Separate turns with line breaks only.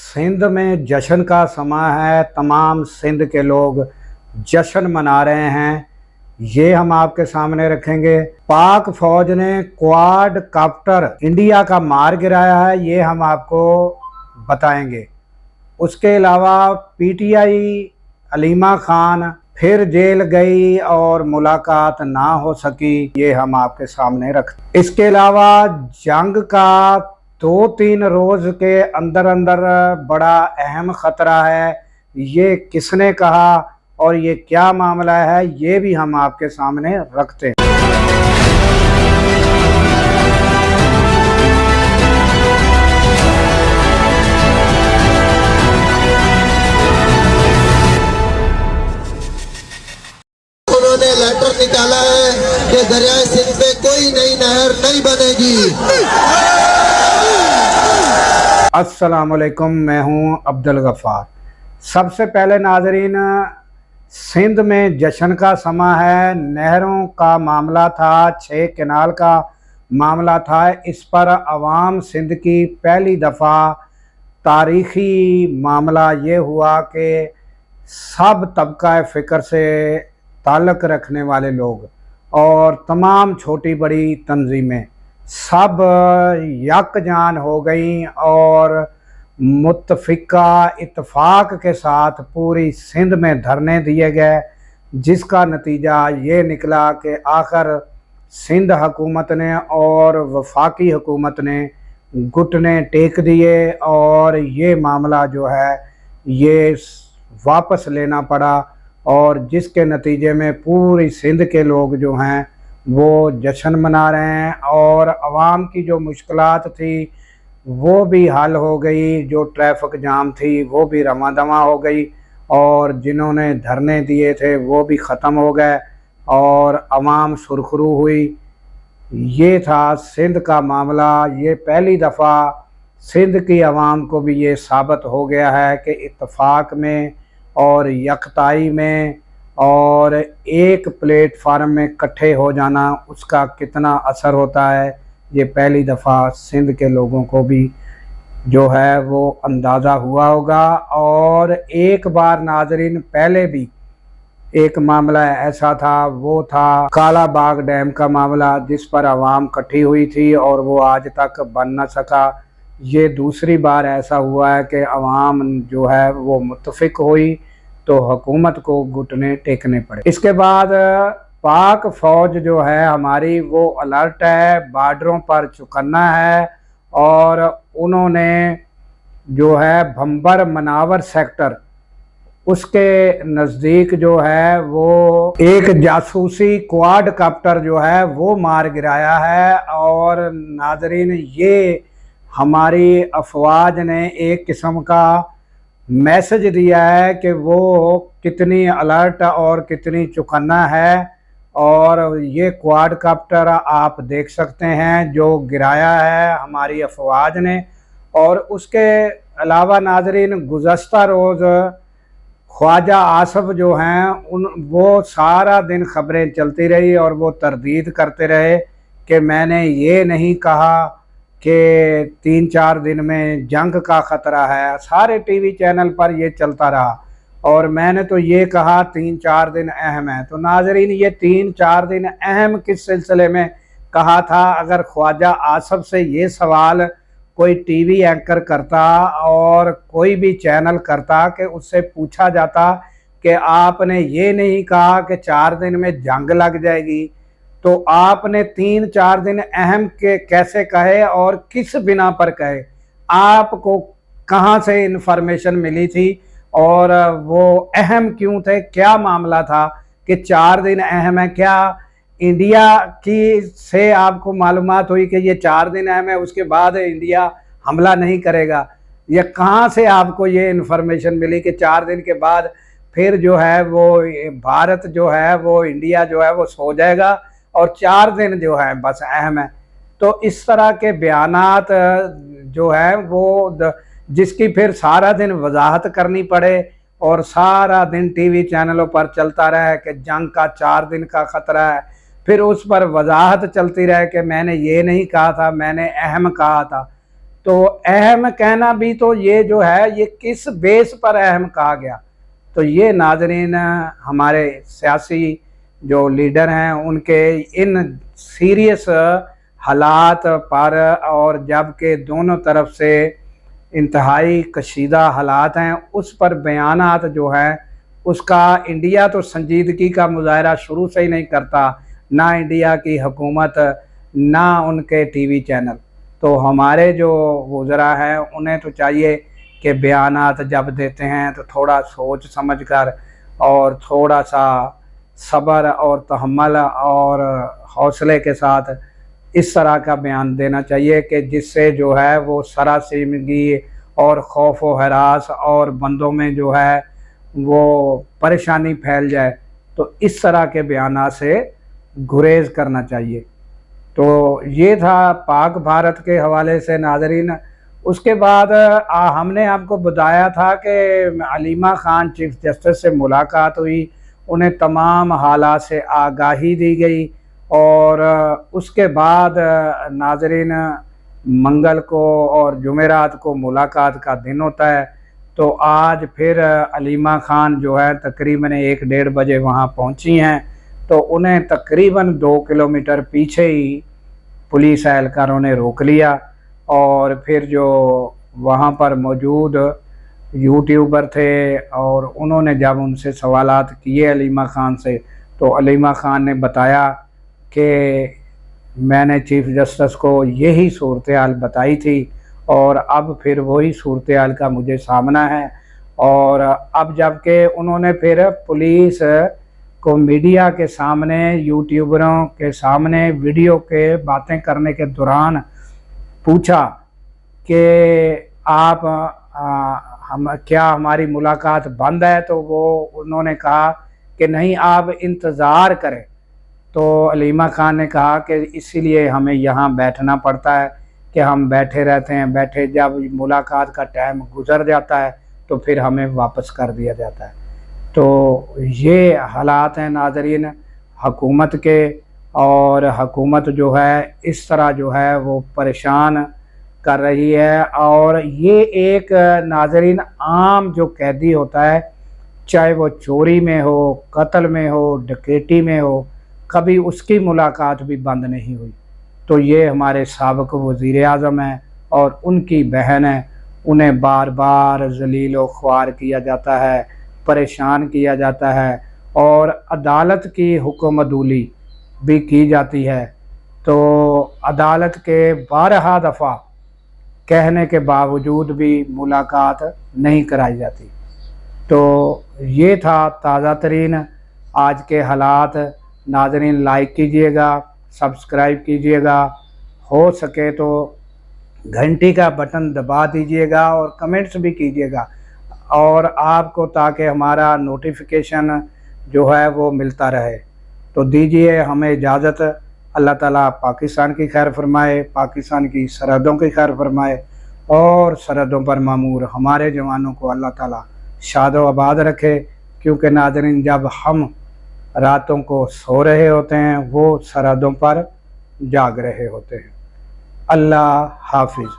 सिंध में जश्न का समय है। तमाम सिंध के लोग जश्न मना रहे हैं। ये हम आपके सामने रखेंगे। पाक फौज ने क्वाड कॉप्टर इंडिया का मार गिराया है, ये हम आपको बताएंगे। उसके अलावा पीटीआई अलीमा खान फिर जेल गई और मुलाकात ना हो सकी, ये हम आपके सामने रख। इसके अलावा जंग का 2-3 रोज के अंदर अंदर बड़ा अहम खतरा है, ये किसने कहा और ये क्या मामला है, ये भी हम आपके सामने रखते हैं।
उन्होंने लेटर निकाला है कि दरियाए सिंध पे कोई नई नहर नहीं बनेगी।
अस्सलाम वालेकुम, मैं हूं अब्दुल गफ्फार। सबसे पहले नाजरीन, सिंध में जश्न का समय है। नहरों का मामला था, 6 कैनाल का मामला था। इस पर अवाम सिंध की पहली दफ़ा तारीख़ी मामला ये हुआ कि सब तबका फ़िक्र से ताल्लुक़ रखने वाले लोग और तमाम छोटी बड़ी तंजीमें सब यकजान हो गई और मुत्तफ़िका इत्तफ़ाक़ के साथ पूरी सिंध में धरने दिए गए, जिसका नतीजा ये निकला कि आखिर सिंध हुकूमत ने और वफाकी हुकूमत ने घुटने टेक दिए और ये मामला जो है ये वापस लेना पड़ा, और जिसके नतीजे में पूरी सिंध के लोग जो हैं वो जश्न मना रहे हैं और आवाम की जो मुश्किलात थी वो भी हल हो गई, जो ट्रैफिक जाम थी वो भी रवां दवां हो गई और जिन्होंने धरने दिए थे वो भी ख़त्म हो गए और आवाम सुरखरू हुई। ये था सिंध का मामला। ये पहली दफ़ा सिंध की आवाम को भी ये साबित हो गया है कि इत्तफ़ाक़ में और यकताई में और एक प्लेटफार्म में इकट्ठे हो जाना उसका कितना असर होता है, ये पहली दफ़ा सिंध के लोगों को भी जो है वो अंदाज़ा हुआ होगा। और एक बार नाजरीन पहले भी एक मामला ऐसा था, वो था काला बाग डैम का मामला, जिस पर आवाम इकट्ठी हुई थी और वो आज तक बन न सका। ये दूसरी बार ऐसा हुआ है कि आवाम जो है वो मुत्तफ़िक हुई तो हुकूमत को घुटने टेकने पड़े। इसके बाद पाक फ़ौज जो है हमारी वो अलर्ट है, बॉर्डरों पर चौकन्ना है और उन्होंने जो है भंबर मनावर सेक्टर उसके नज़दीक जो है वो एक जासूसी क्वाड कॉप्टर जो है वो मार गिराया है। और नाजरीन, ये हमारी अफवाज ने एक किस्म का मैसेज दिया है कि वो कितनी अलर्ट और कितनी चौकन्ना है। और ये क्वाड कॉप्टर आप देख सकते हैं जो गिराया है हमारी अफवाज ने। और उसके अलावा नाजरीन, गुज़श्ता रोज़ ख्वाजा आसफ जो हैं वो सारा दिन खबरें चलती रही और वो तरदीद करते रहे कि मैंने ये नहीं कहा कि 3-4 दिन में जंग का ख़तरा है। सारे टीवी चैनल पर ये चलता रहा और मैंने तो ये कहा 3-4 दिन अहम है। तो नाजरीन, ये 3-4 दिन अहम किस सिलसिले में कहा था? अगर ख्वाजा आसफ से ये सवाल कोई टीवी एंकर करता और कोई भी चैनल करता कि उससे पूछा जाता कि आपने ये नहीं कहा कि 4 दिन में जंग लग जाएगी, तो आपने 3-4 दिन अहम के कैसे कहे और किस बिना पर कहे? आपको कहाँ से इन्फॉर्मेशन मिली थी और वो अहम क्यों थे? क्या मामला था कि 4 दिन अहम है? क्या इंडिया की से आपको मालूमात हुई कि ये 4 दिन अहम है, उसके बाद इंडिया हमला नहीं करेगा? या कहाँ से आपको ये इन्फॉर्मेशन मिली कि 4 दिन के बाद फिर जो है वो भारत जो है वो इंडिया जो है वो सो जाएगा और 4 दिन जो है बस अहम है? तो इस तरह के बयानात जो है वो जिसकी फिर सारा दिन वजाहत करनी पड़े और सारा दिन टीवी चैनलों पर चलता रहे कि जंग का 4 दिन का ख़तरा है, फिर उस पर वजाहत चलती रहे कि मैंने ये नहीं कहा था, मैंने अहम कहा था। تو اہم کہنا بھی تو یہ جو ہے یہ کس بیس پر اہم کہا گیا، تو یہ ناظرین ہمارے سیاسی جو لیڈر ہیں ان کے ان سیریس حالات پر، اور جب کہ دونوں طرف سے انتہائی کشیدہ حالات ہیں اس پر بیانات جو ہیں اس کا انڈیا تو سنجیدگی کا مظاہرہ شروع سے ہی نہیں کرتا، نہ انڈیا کی حکومت نہ ان کے ٹی وی چینل۔ تو ہمارے جو وزراء ہیں انہیں تو چاہیے کہ بیانات جب دیتے ہیں تو تھوڑا سوچ سمجھ کر اور تھوڑا سا صبر اور تحمل اور حوصلے کے ساتھ اس طرح کا بیان دینا چاہیے کہ جس سے جو ہے وہ سراسیمگی اور خوف و ہراس اور بندوں میں جو ہے وہ پریشانی پھیل جائے، تو اس طرح کے بیانات سے گریز کرنا چاہیے۔ تو یہ تھا پاک بھارت کے حوالے سے ناظرین۔ اس کے بعد ہم نے آپ کو بتایا تھا کہ علیمہ خان چیف جسٹس سے ملاقات ہوئی، انہیں تمام حالات سے آگاہی دی گئی، اور اس کے بعد ناظرین منگل کو اور جمعرات کو ملاقات کا دن ہوتا ہے۔ تو آج پھر علیمہ خان جو ہے تقریباً 1-1:30 بجے وہاں پہنچی ہیں، تو انہیں تقریباً 2 کلومیٹر پیچھے ہی پولیس اہلکاروں نے روک لیا، اور پھر جو وہاں پر موجود یوٹیوبر تھے اور انہوں نے جب ان سے سوالات کیے علیمہ خان سے، تو علیمہ خان نے بتایا کہ میں نے چیف جسٹس کو یہی صورتحال بتائی تھی، اور اب پھر وہی صورتحال کا مجھے سامنا ہے۔ اور اب جب کہ انہوں نے پھر پولیس کو میڈیا کے سامنے یوٹیوبروں کے سامنے ویڈیو کے باتیں کرنے کے دوران پوچھا کہ آپ کیا ہماری ملاقات بند ہے، تو انہوں نے کہا کہ نہیں آپ انتظار کریں۔ تو علیمہ خان نے کہا کہ اسی لیے ہمیں یہاں بیٹھنا پڑتا ہے کہ ہم بیٹھے رہتے ہیں، بیٹھے جب ملاقات کا ٹائم گزر جاتا ہے تو پھر ہمیں واپس کر دیا جاتا ہے۔ تو یہ حالات ہیں ناظرین حکومت کے، اور حکومت جو ہے اس طرح جو ہے وہ پریشان کر رہی ہے، اور یہ ایک ناظرین عام جو قیدی ہوتا ہے، چاہے وہ چوری میں ہو، قتل میں ہو، ڈکیٹی میں ہو، کبھی اس کی ملاقات بھی بند نہیں ہوئی۔ تو یہ ہمارے سابق وزیر اعظم ہیں اور ان کی بہن ہے، انہیں بار بار ذلیل و خوار کیا جاتا ہے، پریشان کیا جاتا ہے، اور عدالت کی حکم عدولی بھی کی جاتی ہے۔ تو عدالت کے 12 دفعہ کہنے کے باوجود بھی ملاقات نہیں کرائی جاتی۔ تو یہ تھا تازہ ترین آج کے حالات۔ ناظرین لائک کیجئے گا، سبسکرائب کیجئے گا، ہو سکے تو گھنٹی کا بٹن دبا دیجئے گا، اور کمنٹس بھی کیجئے گا، اور آپ کو تاکہ ہمارا نوٹیفیکیشن جو ہے وہ ملتا رہے۔ تو دیجئے ہمیں اجازت۔ اللہ تعالیٰ پاکستان کی خیر فرمائے، پاکستان کی سرحدوں کی خیر فرمائے، اور سرحدوں پر مامور ہمارے جوانوں کو اللہ تعالیٰ شاد و آباد رکھے، کیونکہ ناظرین جب ہم راتوں کو سو رہے ہوتے ہیں وہ سرحدوں پر جاگ رہے ہوتے ہیں۔ اللہ حافظ۔